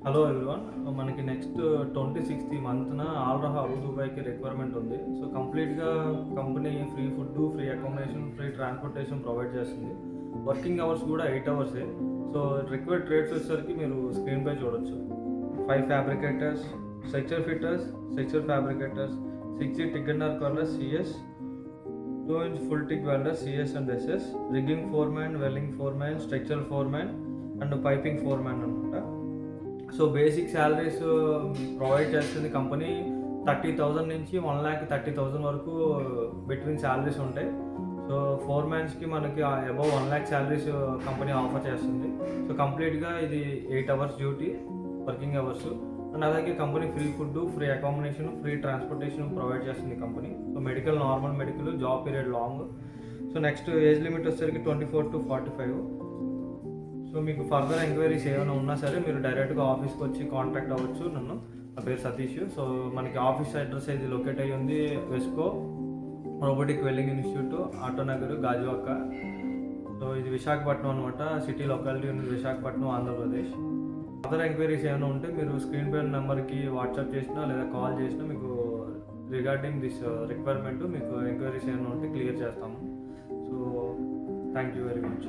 Hello everyone. మనకి next 26th ఈ మంత్‌న all రహా Abu దుబాయ్‌కి రిక్వైర్మెంట్ ఉంది. సో, కంప్లీట్‌గా company free food, free accommodation, free transportation provide చేస్తుంది. వర్కింగ్ అవర్స్ కూడా 8 అవర్సే. సో, రిక్వైర్డ్ ట్రేడ్స్ వచ్చేసరికి మీరు స్క్రీన్‌పై చూడొచ్చు. 5 fabricators, structure fitters, structure fabricators, 6 TIG and arc welders CS, 2-inch full TIG welders CS and SS, rigging foreman, welding foreman, structural foreman and piping foreman అనమాట. So, basic salaries provide చేస్తుంది company. 30,000 నుంచి 1,30,000 వరకు between salaries ఉంటాయి. So, ఫోర్‌మ్యాన్స్‌కి మనకి above 1,00,000 salaries company offer చేస్తుంది. So, కంప్లీట్‌గా ఇది 8 hours duty, working hours. And అలాగే company free food, free accommodation, free transportation provide చేస్తుంది company. So, medical normal medical, job period long. So, next age limit వచ్చేసరికి 24-45. So, మీకు further enquiries ఏమైనా ఉన్నా సరే మీరు డైరెక్ట్‌గా ఆఫీస్‌కి వచ్చి కాంటాక్ట్ అవ్వచ్చు నన్ను. నా పేరు సతీష్. సో, మనకి ఆఫీస్ అడ్రస్ ఇది లొకేట్ అయ్యి ఉంది Vesco robotic welding institute, Autonagar, Gajuwaka. So, ఇది విశాఖపట్నం అనమాట. సిటీ లొకాలిటీ ఉంది విశాఖపట్నం, ఆంధ్రప్రదేశ్. ఫర్దర్ ఎంక్వైరీస్ ఏమైనా ఉంటే మీరు స్క్రీన్ పై నెంబర్కి వాట్సాప్ చేసినా లేదా కాల్ చేసినా మీకు రిగార్డింగ్ దిస్ రిక్వైర్మెంట్ మీకు ఎంక్వైరీస్ ఏమైనా ఉంటే క్లియర్ చేస్తాము. So, thank you very much.